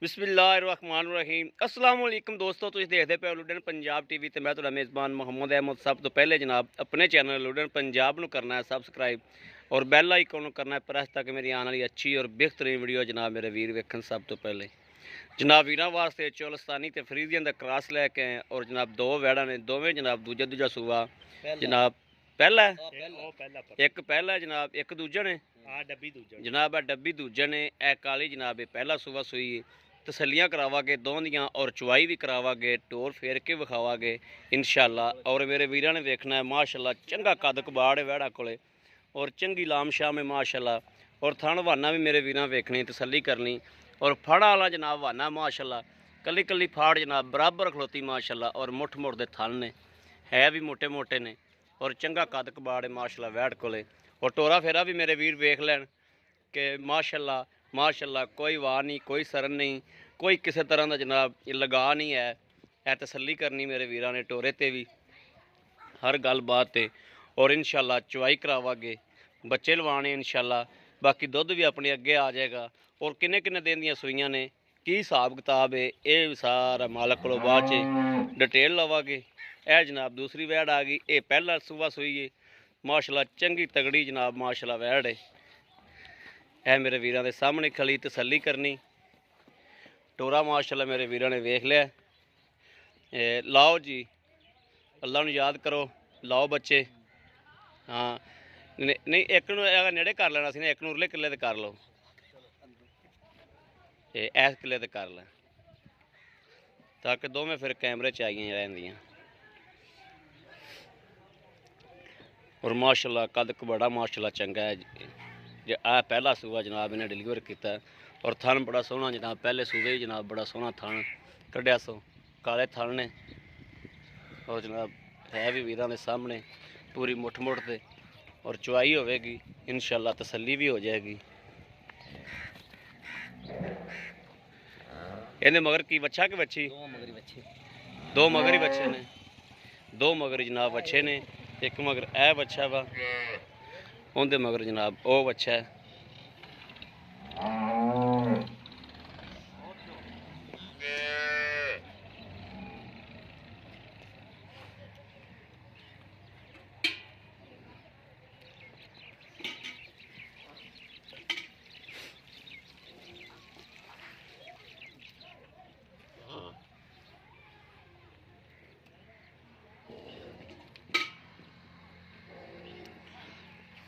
बिस्मिल्लाहिर्रहमानिर्रहीम अस्सलाम वालेकुम दोस्तों, तुसीं देखदे पे लुडन पंजाब टीवी ते मैं तुहाडा मेज़बान मोहम्मद अहमद। सब तो पहले जनाब अपने चैनल लुडन पंजाब नूं करना है सबसक्राइब और बैल आइकन नूं करना है प्रेस ताकि मेरी आने वाली अच्छी और बेहतरीन वीडियो जनाब मेरे वीर वेखन। सब तो पहले जनाब वीरां वास्ते चोलस्तानी ते फ्रीजियन दा क्रॉस लैके आए और जनाब दो वैड़ा ने, दोवें जनाब दूजा सूआ जनाब पहला एक पहला जनाब एक दूजा ने जनाब डब्बी दूजे ने ए काली जनाब पहला सूबा सूई तसलियाँ करावागे दों दियां और चुवाई भी करावागे, टोर फेर के विखावागे इंशाअल्लाह। और मेरे वीरां ने देखना है माशाअल्लाह चंगा कद कबाड़ है वैड़ा कोले और चंगी लाम शाम है माशाअल्लाह। और थण वाना भी मेरे वीरां वेखनी तसली करनी और फड़ा वाला जनाब वाना माशाअल्लाह कली कली फाड़ जनाब बराबर खलोती माशाअल्लाह। और मुठ मुठ दे थन ने है भी मोटे मोटे ने और चंगा कद कबाड़ है माशाअल्लाह वैड़ कोले। और टोरा फेरा भी मेरे वीर वेख लैन कि माशाअल्लाह माशाअल्लाह कोई वाह नहीं, कोई सरन नहीं, कोई किसी तरह का जनाब लगा नहीं है। ए तसली करनी मेरे वीरां ने टोरे ते भी हर गल बात ते। और इंशाअल्लाह चवाई करावागे, बच्चे लवाने इंशाअल्लाह। बाकी दुध भी अपने अगे आ जाएगा। और किन्ने किन्ने दिन दियां सूइयां ने की हिसाब किताब है ये सारा मालक को बाद च डिटेल लवागे। यह जनाब दूसरी वैड़ आ गई, ये पहला सूबा सूई है माशाअल्लाह चंगी तगड़ी जनाब माशाअल्लाह वैड़ है। है मेरे वीरां दे सामने खली तसली करनी टोरा माशाअल्लाह मेरे वीरां ने वेख लिया। लाओ जी अल्लाह नूं याद करो, लाओ बच्चे। हाँ नहीं एक नेड़े कर लेना सी ना, एक उरले किले ते कर लो, इस किले ते कर लें ताकि दोवें फिर कैमरे च आइयां रहिंदियां। और माशाअल्लाह कद बड़ा माशाअल्लाह चंगा है जो आ पहला सूबा जनाब इन्हें डिलीवर किया। और थन बड़ा सोहना जनाब पहले सूबे जनाब बड़ा सोहना थन कढ़िया सो काले थन ने। और जनाब है भी वीरां दे सामने पूरी मुठ मुठ दे और चुवाई होगी इंशाअल्लाह तसली भी हो जाएगी। इन्हें मगर की बच्चा कि बच्ची दो मगर ही बच्चे ने, दो मगर जनाब बच्चे ने। एक मगर ए बच्चा वा उनके मगर जनाब वो बच्चा है।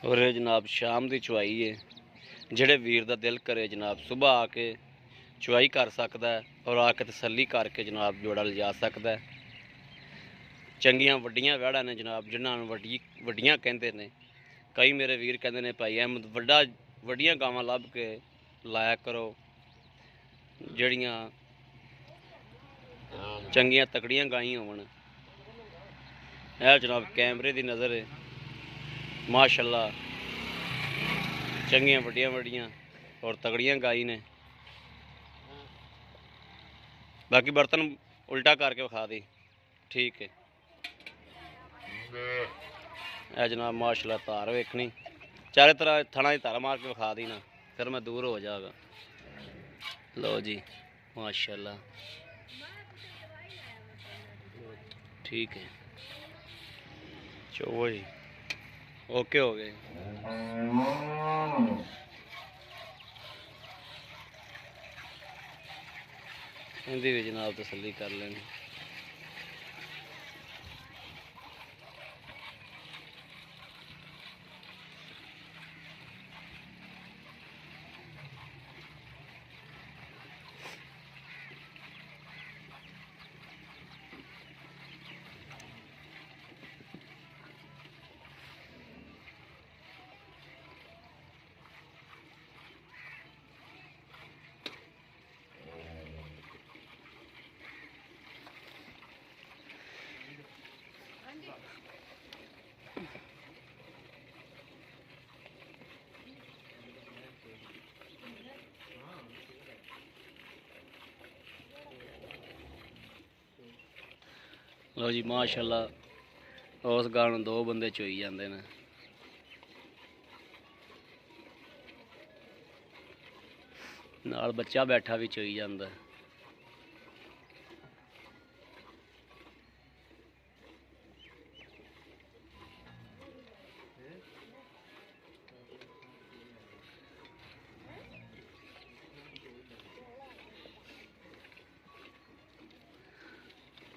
और जनाब शाम की चुवाई है जेड़े वीर दा दिल करे जनाब सुबह आके चुवाई कर सकता है और आके तसली करके जनाब जोड़ा लिजा सकता है। चंगियां वड्डियां वैड़ा ने जनाब जिन्होंने वड्डियां कहते हैं। कई मेरे वीर कहते हैं भाई अहमद वड्डियां गावां लभ के लाया करो जड़ियां चंगियां तकड़ियां गाई होवन। यह जनाब कैमरे की नज़र है माशाअल्लाह चंगियां वड्डियां वड्डियां और तगड़ियां गाई ने। बाकी बर्तन उल्टा करके विखा दी ठीक है। यह जनाब माशाअल्लाह धार वेखनी चारे तरह थना की धार मार के विखा दी ना फिर मैं दूर हो जाएगा। लो जी माशाअल्लाह ठीक है चो जी ओके हो गए। इनकी भी जनाब तसली कर लेनी। लो जी माशाअल्लाह उस गाल दो बंदे चोई जाते हैं। नाल बच्चा बैठा भी चोई जाता है।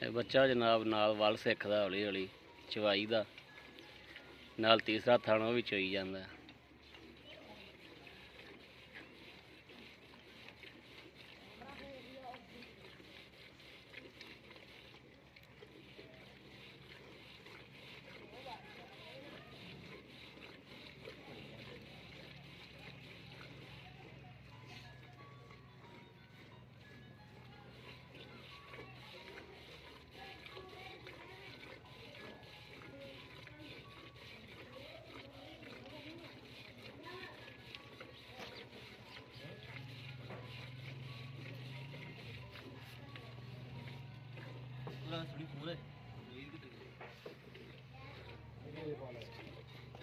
ਇਹ ਬੱਚਾ ਜਨਾਬ ਨਾਲ ਵੱਲ ਸਿੱਖਦਾ ਹੌਲੀ ਹੌਲੀ ਚਵਾਈ ਦਾ, ਨਾਲ ਤੀਸਰਾ ਥਣ ਉਹ ਵੀ ਚੋਈ ਜਾਂਦਾ।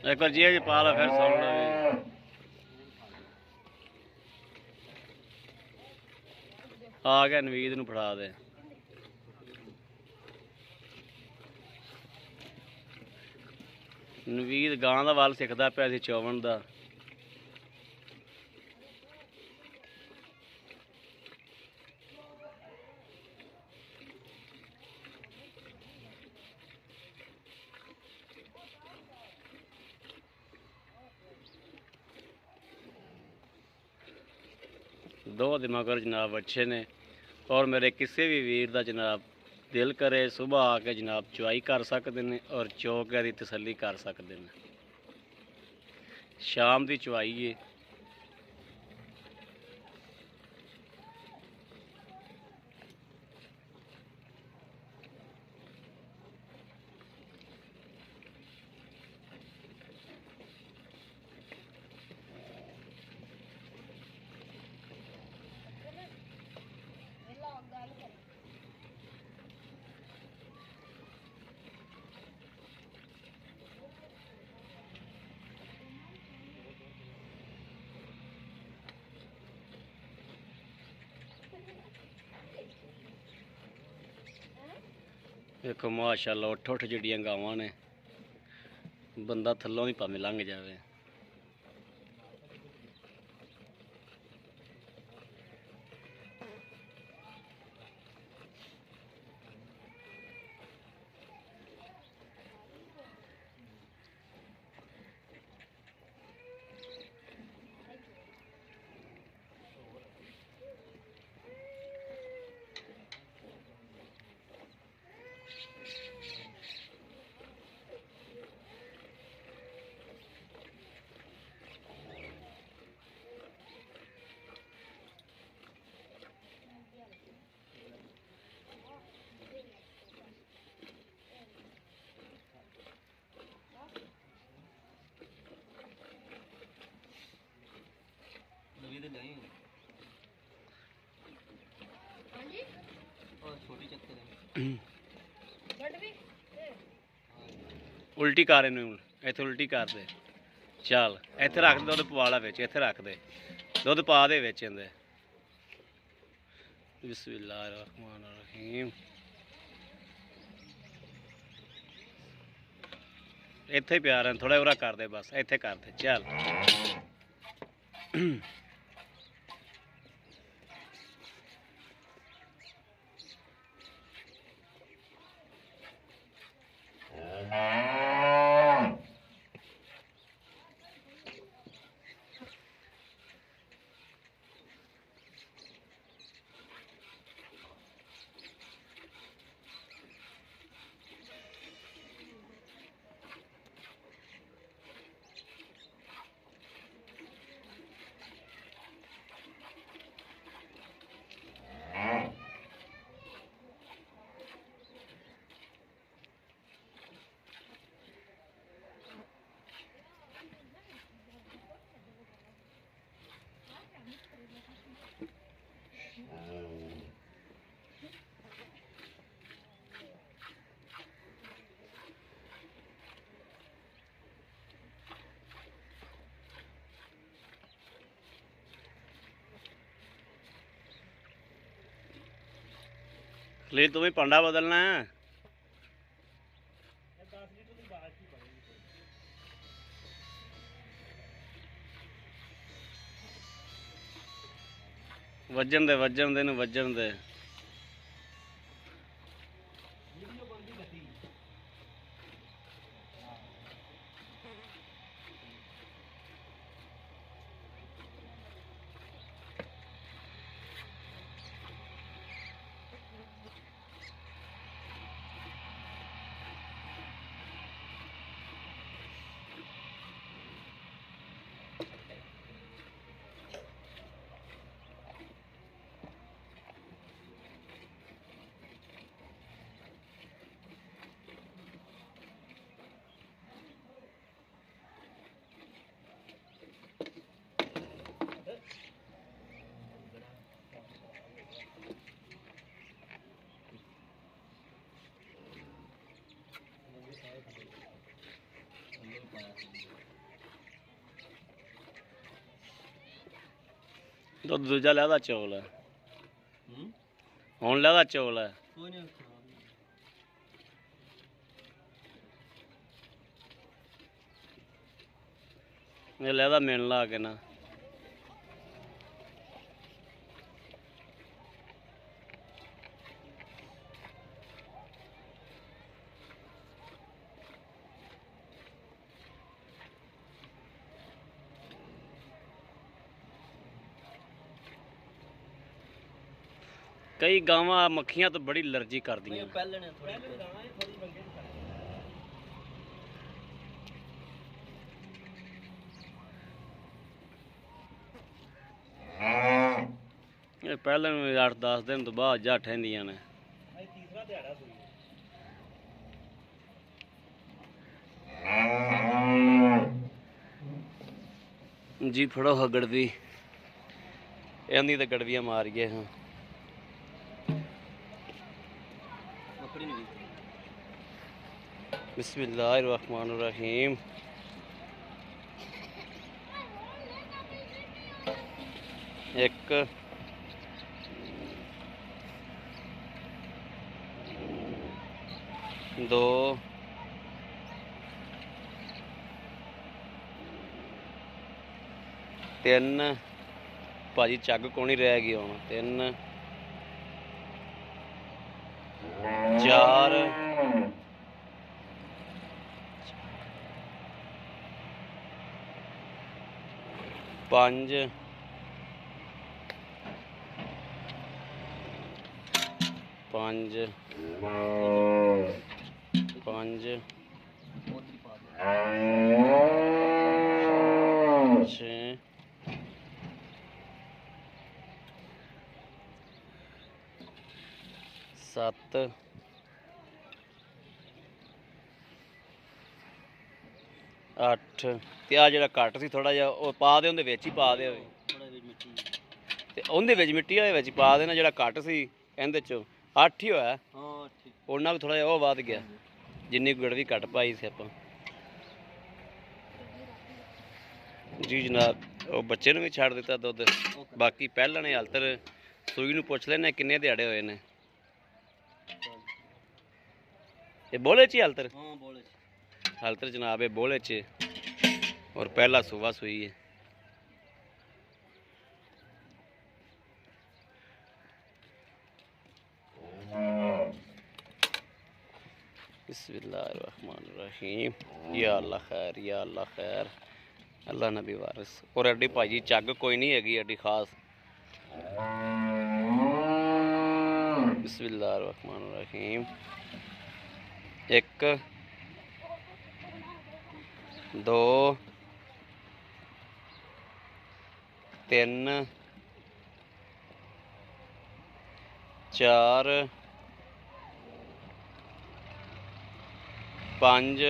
एक बार जी पाला फिर सुन लो। आ गया नवीद नूं फड़ा दे। नवीद गां दा वल सिखदा पिया सी चौवन दा। दो दिन मगर जनाब अच्छे ने, और मेरे किसी भी वीर का जनाब दिल करे सुबह आके जनाब चुआई कर सकते हैं और चो के तसल्ली कर सकते हैं। शाम की चुआई है। देखो माशाअल्लाह उठ उठ जड़ियाँ गावां ने, बंदा थल्लों ही भावें लंघ जाए। उल्टी कर इत्थे उल्टी कर दे। चल इत्थे रख दे, दुध पवा ला विच, इत्थे रख दे, दुध पा दे विच इहदे। बिस्मिल्लाहिर्रहमानिर्रहीम। इत्थे प्यार है, थोड़ा उरा कर दे, बस इत्थे कर दे। चल खलील तुम्हें पंडा बदलना है। वजन दे वजन दे। ਦੁੱਧ ਦੂਜਾ ਲੈਦਾ ਚੌਲ ਹੈ ਹੁਣ ਲੈਦਾ ਚੌਲ ਹੈ ਕੋਈ ਨਹੀਂ ਇਹ ਲੈਦਾ ਮਿਲਣ ਲਾ ਕੇ ਨਾ कई गावां मक्खियां तो बड़ी एलर्जी कर दी पहले 8-10 दिन तो बाद जा ठहंदियां ने जी फड़ो हा गड़वी इन्नी तो गड़वियां मारिए हाँ बिस्मिल्लाहिर्रहमानिर्रहीम एक दो तीन भाजी झग कौन ही रह गई हुण तीन चार पांच पांच पांच छे सत्त अठ ते आ जिहड़ा घट सी थोड़ा जिहा ओह पा दे उहदे विच ही पा दे ते उहदे विच मिट्टी वाले विच पा देना जिहड़ा घट सी इहदे चों 8 ही होया उन्ना भी थोड़ा जिहा ओह वध गया जिन्नी गड़वी घट पाई सी आपां जी जनाब ओह बच्चे नूं भी छड्ड दित्ता दुध बाकी पहला ने हाल तर सूई नूं पुछ लेने किन्ने दिहाड़े होए ने ये बोले च हाल तर हालतर जनाब है बोले च और पहला सुबह सुई है बिस्मिल्लाहिर्रहमानिर्रहीम या अल्लाह खैर या अल्लाह खैर अल्लाह नबी वारिस और एडी भाजी झग कोई नहीं हैगी एडी खास बिस्मिल्लाहिर्रहमानिर्रहीम एक दो तीन चार पांच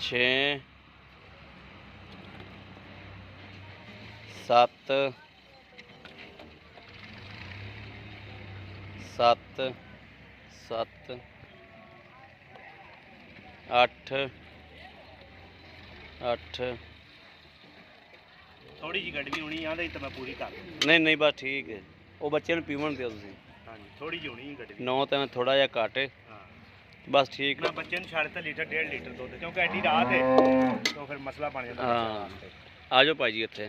छे सत्त सत्त सत्त अठ अठ थोड़ी जी गड़वी होनी आंदा तो मैं पूरी कर नहीं बस ठीक है वो बच्चे नूं पीवन दिओ तुसीं हाँ जी थोड़ी जी होनी गड़वी 9 तो थोड़ा जिहा घट बस ठीक मैं बच्चे नूं छड्डता लीटर 1.5 लीटर दुध क्योंकि एडी रात है तो फिर मसला बन जाता हाँ आ जाओ भाई जी इत्थे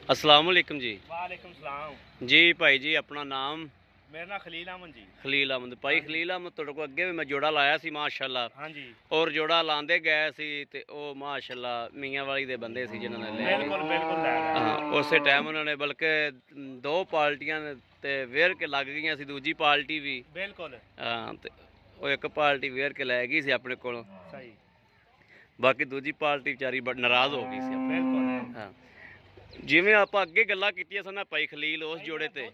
अस्सलाम वालेकुम जी वालेकुम सलाम जी भाई जी अपना नाम मेरा नाम खलील अहमद जी खलील अहमद भाई खलील अहमद तुहाडे कोल अगे भी मैं जोड़ा लाया सी माशाअल्लाह हाँ जी और जोड़ा लांदे गए सी ते ओ माशाअल्लाह मियां वाली दे बंदे सी जिन्हां ने ले बिल्कुल बिल्कुल ले गए हाँ उस टाइम उन्होंने बल्कि 2 पार्टियां ते वेर के लग गई सी दूजी पार्टी भी बिल्कुल हाँ ते ਉਹ ਇੱਕ ਪਾਰਟੀ ਵੇਰ ਕੇ ਲੈ ਗਈ ਸੀ ਆਪਣੇ ਕੋਲੋਂ ਸਹੀ ਬਾਕੀ ਦੂਜੀ ਪਾਰਟੀ ਵਿਚਾਰੀ ਬੜ ਨਾਰਾਜ਼ ਹੋ ਗਈ ਸੀ ਬਿਲਕੁਲ ਹਾਂ ਜਿਵੇਂ ਆਪਾਂ ਅੱਗੇ ਗੱਲਾਂ ਕੀਤੀਆਂ ਸਨ ਭਾਈ ਖਲੀਲ ਉਸ ਜੋੜੇ ਤੇ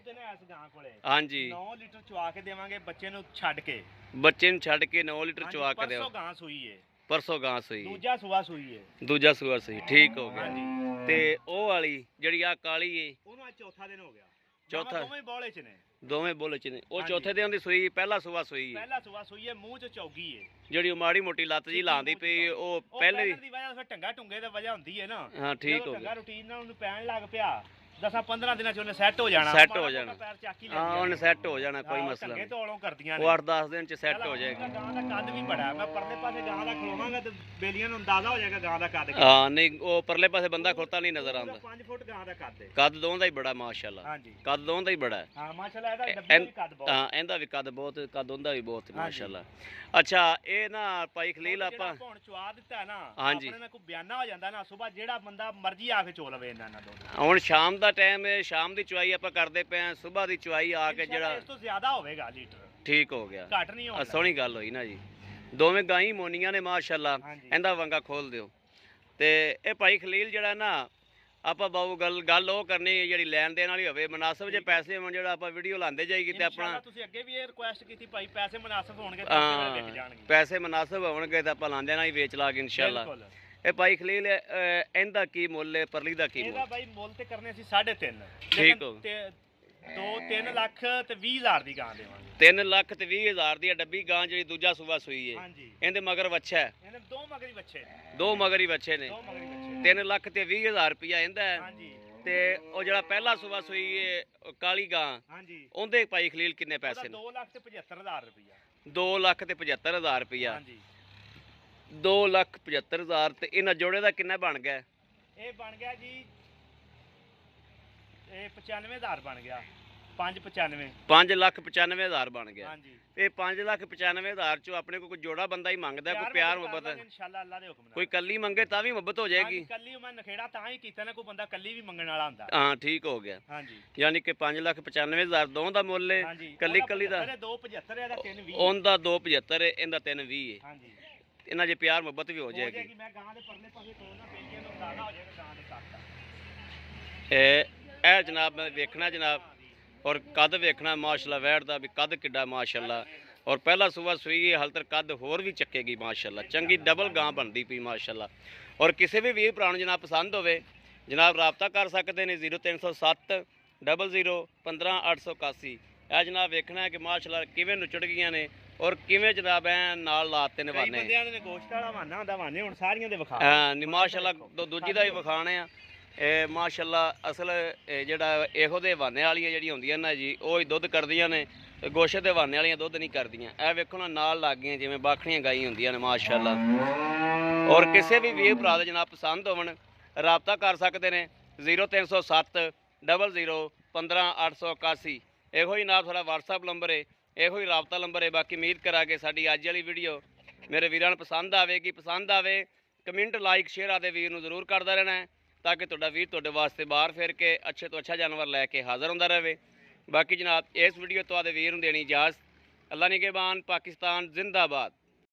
ਹਾਂਜੀ 9 ਲੀਟਰ ਚਵਾ ਕੇ ਦੇਵਾਂਗੇ ਬੱਚੇ ਨੂੰ ਛੱਡ ਕੇ ਬੱਚੇ ਨੂੰ ਛੱਡ ਕੇ 9 ਲੀਟਰ ਚਵਾ ਕੇ ਦਿਓ ਪਰਸੋਂ ਗਾਂ ਸੂਈ ਏ ਪਰਸੋਂ ਗਾਂ ਸੂਈ ਦੂਜਾ ਸੂਆ ਸੂਈ ਏ ਦੂਜਾ ਸੂਆ ਸਹੀ ਠੀਕ ਹੋ ਗਿਆ ਹਾਂਜੀ ਤੇ ਉਹ ਵਾਲੀ ਜਿਹੜੀ ਆ ਕਾਲੀ ਏ ਉਹਨੂੰ ਅੱਜ ਚੌਥਾ ਦਿਨ ਹੋ ਗਿਆ ਚੌਥਾ ਦੋਵੇਂ ਬੋਲੇ ਚ ਨੇ ਦੋਵੇਂ ਬੁੱਲ ਚ ਨੇ ਉਹ ਹਾਂਜੀ। ਚੌਥੇ ਦਿਨ ਦੀ ਸੂਈ ਪਹਿਲਾ ਸੂਆ ਸੂਈ ਹੈ ਪਹਿਲਾ ਸੁਆ ਸੂਈ ਹੈ, ਮੂੰਹ ਚ ਚੌਗੀ ਹੈ। ਜਿਹੜੀ ਉਹ ਮਾੜੀ ਮੋਟੀ ਲੱਤ ਜੀ ਲਾਉਂਦੀ ਪਈ ਉਹ ਪਹਿਲੇ ਦੀ ਵਜ੍ਹਾ ਫਿਰ ਟੰਗਾ ਟੁੰਗੇ ਦੀ ਵਜ੍ਹਾ ਹੁੰਦੀ ਹੈ ਨਾ। ਹਾਂ ਠੀਕ ਹੋ ਜਦੋਂ ਗਿਆ ਟੰਗਾ ਰੂਟੀਨ ਨਾਲ ਉਹਨੂੰ ਪੈਣ ਲੱਗ ਪਿਆ 10-15 ਦਿਨਾਂ ਚ ਉਹਨੇ ਸੈੱਟ ਹੋ ਜਾਣਾ। Set ਹੋ ਮਾੜਾ ਜਾਣਾ। ਮੋਟਾ ਪੈਰ ਚੱਕ ਹੀ ਹਾਂ ਲੈਂਦੀਆਂ ਉਹਨੇ ਨੇ। ਸੈੱਟ ਹੋ ਜਾਣਾ ਕੋਈ ਹਾਂ, ਮਸਲਾ ਟੰਗੇ ਨਹੀਂ ਤੋਲੋਂ ਕਰਦੀਆਂ ਉਹ 8-10 ਦਿਨ ਚ ਸੈੱਟ ਹੋ ਜਾਏਗਾ ਗਾਂ ਦਾ ਕੱਦ ਵੀ ਬੜਾ ਹੈ। ਮੈਂ ਪਰਲੇ ਪਾਸੇ ਗਾਂ ਦਾ ਖਲੋਵਾਂਗਾ ਤੇ ਬੇਲੀਆਂ ਨੂੰ ਅੰਦਾਜ਼ਾ ਹੋ ਜਾਏਗਾ ਗਾਂ ਦਾ ਕੱਦ ਕਿੰਨਾ। ਹਾਂ ਨਹੀਂ ਉਹ ਪਰਲੇ ਪਾਸੇ ਬੰਦਾ ਖਲੋਤਾ ਨਹੀਂ ਨਜ਼ਰ ਆਉਂਦਾ 5 ਫੁੱਟ ਗਾਂ ਦਾ ਕੱਦ ਹੈ। ਕੱਦ ਦੋਵਾਂ ਦਾ ਹੀ ਬੜਾ ਮਾਸ਼ਾਅੱਲਾ ਹਾਂਜੀ ਕੱਦ ਦੋਵਾਂ ਦਾ ਹੀ ਬੜਾ ਹੈ ਹਾਂ ਮਾਸ਼ਾਅੱਲਾ ਇਹਦਾ ਡੱਬੇ ਵੀ ਕੱਦ ਬਹੁਤ। ਹਾਂ ਇਹਦਾ ਵੀ ਕੱਦ ਬਹੁਤ ਕੱਦ ਉਹਦਾ ਵੀ ਬਹੁਤ ਹਾਂਜੀ। ਮਾਸ਼ਾਅੱਲਾ ਅੱਛਾ ਇਹ ਨਾ ਭਾਈ ਖਲੀਲ ਜਿਹੜਾ ਆਪਾਂ ਆਪਾਂ ਹੁਣ ਚਵਾ ਦਿੱਤਾ ਹੈ ਨਾ ਹਾਂਜੀ। ਆਪਣੇ ਨਾਲ ਕੋਈ ਬਿਆਨਾ ਹੋ ਜਾਂਦਾ ਨਾ ਸਵੇਰ ਜਿਹੜਾ ਬੰਦਾ ਮਰਜ਼ੀ ਆ ਕੇ ਚੋ ਲਵੇ ਇਹਨਾਂ ਨਾਲ ਦੁੱਧ। ਹੁਣ ਸ਼ਾਮ ਦਾ ਟਾਈਮ ਹੈ ਸ਼ਾਮ ਦੀ ਚੁਆਈ ਆਪਾਂ ਕਰਦੇ ਪਏ ਆ ਸਵੇਰ ਦੀ ਚੁਆਈ ਆ ਕੇ ਇਨਸ਼ਾਅੱਲਾ ਜਿਹੜਾ ਇਸ ਤੋਂ ਜ਼ਿਆਦਾ ਹੋਵੇਗਾ ਲੀਟਰ, ਠੀਕ ਹੋ ਗਿਆ ਘੱਟ ਨਹੀਂ ਹੋਣਾ। ਸੋਹਣੀ ਗੱਲ ਹੋਈ ਨਾ ਜੀ ਦੋਵੇਂ ਗਾਈ ਮੋਨੀਆਂ ਨੇ ਮਾਸ਼ਾਅੱਲਾ ਹਾਂਜੀ। ਇਹਦਾ ਵੰਗਾ ਖੋਲ ਦਿਓ ਤੇ ਇਹ ਭਾਈ ਖਲੀਲ ਜਿਹੜਾ ਨਾ ਆਪਾਂ ਬਾਬੂ ਗੱਲ ਉਹ ਕਰਨੀ ਹੈ ਜਿਹੜੀ ਲੈਣ ਦੇਣ ਵਾਲੀ ਹੋਵੇ ਮੁਨਾਸਬ ਜੇ ਪੈਸੇ ਹੋਣ ਜਿਹੜਾ ਆਪਾਂ ਵੀਡੀਓ ਲਾਉਂਦੇ ਜਾਈਏ ਤੇ ਇਨਸ਼ਾਅੱਲਾ ਆਪਣਾ ਤੁਸੀਂ ਅੱਗੇ ਵੀ ਇਹ ਰਿਕੁਐਸਟ ਕੀਤੀ ਭਾਈ ਪੈਸੇ ਮੁਨਾਸਬ ਹੋਣਗੇ ਤਾਂ ਉਸੇ ਵੇਲੇ ਵਿਕ ਜਾਣਗੇ। ਪੈਸੇ ਮੁਨਾਸਬ ਹੋਣਗੇ ਤਾਂ ਆਪਾਂ ਲਾਂਦੇ ਨਾਲ ਹੀ ਵੇਚ ਲਾਂਗੇ ਇਨਸ਼ਾਅੱਲਾ ਬਿਲਕੁਲ। ਇਹ ਭਾਈ ਖਲੀਲ ਇਹਦਾ ਕੀ ਮੁੱਲ ਹੈ ਪਰਲੀ ਦਾ ਕੀ ਇਹਦਾ ਮੁੱਲ ਬਾਈ ਮੁੱਲ ਤੇ ਕਰਨੇ ਸੀ 3.5 ਠੀਕ ਹੋ। 3 ਲੱਖ ਤੇ 20,000 ਦੀ ਗਾਂ ਦੇਵਾਂਗੇ। 3,20,000 ਦੀ ਡੱਬੀ ਗਾਂ ਜਿਹੜੀ ਦੂਜਾ ਸੂਬਾ ਸੂਈ ਹੈ ਹਾਂਜੀ ਇਹਦੇ ਮਗਰ ਵੱਛਾ ਹੈ ਇਹਨੇ ਦੋ ਮਗਰੀ ਬੱਚੇ ਦੋ ਮਗਰ ਹੀ ਵੱਛੇ ਨੇ ਦੋ ਮਗਰੀ ਬੱਚੇ 3,20,000 ਰੁਪਇਆ ਇਹਦਾ ਹੈ ਹਾਂਜੀ ਤੇ ਉਹ ਜਿਹੜਾ ਪਹਿਲਾ ਸੂਬਾ ਸੂਈ ਹੈ ਉਹ ਕਾਲੀ ਗਾਂ ਹਾਂਜੀ ਉਹਦੇ ਭਾਈ ਖਲੀਲ ਕਿੰਨੇ ਉਹਦਾ ਪੈਸੇ ਨੇ 2 ਲੱਖ ਤੇ 75,000 ਰੁਪਇਆ 2,75,000 ਰੁਪਇਆ ਹਾਂਜੀ 2,75,000 ਤੇ ਇਹਨਾਂ ਜੋੜੇ ਦਾ ਕਿੰਨਾ ਬਣ ਗਿਆ ਇਹ ਬਣ ਗਿਆ ਜੀ ਇਹ 95,000 ਬਣ ਗਿਆ 595 5,95,000 ਬਣ ਗਿਆ ਹਾਂਜੀ ਇਹ 5,95,000 ਚੋਂ ਆਪਣੇ ਕੋਲ ਕੋਈ ਜੋੜਾ ਬੰਦਾ ਹੀ ਮੰਗਦਾ ਕੋਈ ਪਿਆਰ ਮੁਹੱਬਤ ਇਨਸ਼ਾਅੱਲਾ ਅੱਲਾ ਦੇ ਹੁਕਮ ਨਾਲ ਕੋਈ ਕੱਲੀ ਮੰਗੇ ਤਾਂ ਵੀ ਮੁਹੱਬਤ ਹੋ ਜਾਏਗੀ ਕੱਲੀ ਮੈਂ ਨਖੇੜਾ ਤਾਂ ਹੀ ਕੀਤਾ ਨਾ ਕੋਈ ਬੰਦਾ ਕੱਲੀ ਵੀ ਮੰਗਣ ਵਾਲਾ ਹੁੰਦਾ। ਹਾਂ ਠੀਕ ਹੋ ਗਿਆ ਹਾਂਜੀ ਯਾਨੀ ਕਿ 5,95,000 ਦੋਵਾਂ ਦਾ ਮੁੱਲ ਹੈ ਹਾਂਜੀ ਕੱਲੀ ਕੱਲੀ ਦਾ 275 ਇਹਦਾ 320 ਉਹਦਾ 2,75 ਹੈ ਇਹਦਾ 320 ਹੈ ਹਾਂਜੀ ਇਹਨਾਂ 'ਚ ਪਿਆਰ ਮੁਹੱਬਤ ਵੀ ਹੋ ਜਾਏਗੀ ਮੈਂ ਗਾਂ ਦੇ ਪਰਲੇ ਪਾਸੇ ਤੋੜਨਾ ਪੇਲੀਆਂ ਨੂੰ ਅੰਦਾਜ਼ਾ ਹੋ ਜਾਏਗਾ ਗਾਂ ਦੇ ਕੱਦ ਇਹ ਜਨਾਬ ਮੈਂ ਵੇਖਣਾ ਜਨਾਬ ਔਰ ਕੱਦ ਵੇਖਣਾ ਮਾਸ਼ਾਅੱਲਾ ਵੈੜ ਦਾ ਵੀ ਕੱਦ ਕਿੱਡਾ ਮਾਸ਼ਾਅੱਲਾ ਔਰ ਪਹਿਲਾ ਸੂਬਾ ਸੂਈ ਹੈ ਹਾਲ ਤੱਕ ਕੱਦ ਹੋਰ ਵੀ ਚੱਕੇਗੀ ਮਾਸ਼ਾਅੱਲਾ ਚੰਗੀ ਡਬਲ ਗਾਂ ਬਣਦੀ ਪਈ ਮਾਸ਼ਾਅੱਲਾ ਔਰ ਕਿਸੇ ਵੀ ਵੀਰ ਭਰਾ ਨੂੰ ਜਨਾਬ ਪਸੰਦ ਹੋਵੇ ਜਨਾਬ ਰਾਬਤਾ ਕਰ ਸਕਦੇ ਨੇ 0307 00 15 881 ਇਹ ਜਨਾਬ ਵੇਖਣਾ ਕਿ ਮਾਸ਼ਾਅੱਲਾ ਕਿਵੇਂ ਨੁਚੜ ਗਈਆਂ ਨੇ ਔਰ ਕਿਵੇਂ ਜਨਾਬ ਐ ਨਾਲ ਲਾਤੇ ਨੇ ਕਈ ਵਾਨੇ ਬੰਦਿਆਂ ਨੇ ਗੋਸ਼ਤ ਵਾਲਾ ਵਾਨਾ ਹੁੰਦਾ ਵਾਨੇ ਹੁਣ ਸਾਰੀਆਂ ਦੇ ਵਿਖਾ ਹਾਂ ਨੀ ਮਾਸ਼ਾਅੱਲਾ ਦੂਜੀ ਦਾ ਵੀ ਵਿਖਾਣੇ ਆ ਇਹ ਮਾਸ਼ਾਅੱਲਾ ਅਸਲ ਜਿਹੜਾ ਇਹੋ ਦੇ ਵਾਨੇ ਵਾਲੀਆਂ ਜਿਹੜੀਆਂ ਹੁੰਦੀਆਂ ਨਾ ਜੀ ਉਹ ਹੀ ਦੁੱਧ ਕਰਦੀਆਂ ਨੇ ਤੇ ਗੋਸ਼ੇ ਦੇ ਵਾਨੇ ਵਾਲੀਆਂ ਦੁੱਧ ਨਹੀਂ ਕਰਦੀਆਂ ਇਹ ਵੇਖੋ ਨਾ ਨਾਲ ਲੱਗ ਗਈਆਂ ਜਿਵੇਂ ਬਾਖੜੀਆਂ ਗਾਈ ਹੁੰਦੀਆਂ ਨੇ ਮਾਸ਼ਾਅੱਲਾ ਔਰ ਕਿਸੇ ਵੀ ਵੀਰ ਭਰਾ ਦੇ ਜਨਾਬ ਪਸੰਦ ਹੋਵਣ ਰਾਬਤਾ ਕਰ ਸਕਦੇ ਨੇ 0307 00 15 881 ਇਹੋ ਹੀ ਨਾਲ ਤੁਹਾਡਾ WhatsApp ਨੰਬਰ ਹੈ ਇਹੋ ਹੀ ਰਾਬਤਾ ਨੰਬਰ ਹੈ ਬਾਕੀ ਉਮੀਦ ਕਰਾਂਗੇ ਸਾਡੀ ਅੱਜ ਵਾਲੀ ਵੀਡੀਓ ਮੇਰੇ ਵੀਰਾਂ ਨੂੰ ਪਸੰਦ ਆਵੇਗੀ ਪਸੰਦ ਆਵੇ ਕਮੈਂਟ ਲਾਈਕ ਸ਼ੇਅਰ ਆਦੇ ਵੀਰ ਨੂੰ ਜ਼ਰੂਰ ਕਰਦਾ ਰਹਿਣਾ ਹੈ ਤਾਂ ਕਿ ਤੁਹਾਡਾ ਵੀਰ ਤੁਹਾਡੇ ਵਾਸਤੇ ਬਾਹਰ ਫਿਰ ਕੇ ਅੱਛੇ ਤੋਂ ਅੱਛਾ ਜਾਨਵਰ ਲੈ ਕੇ ਹਾਜ਼ਰ ਹੁੰਦਾ ਰਹੇ ਬਾਕੀ ਜਨਾਬ ਇਸ ਵੀਡੀਓ ਤੋਂ ਆਦੇ ਵੀਰ ਨੂੰ ਦੇਣੀ ਇਜਾਜ਼ਤ ਅੱਲਾ ਨਿਗਹਿਬਾਨ ਪਾਕਿਸਤਾਨ ਜ਼ਿੰਦਾਬਾਦ।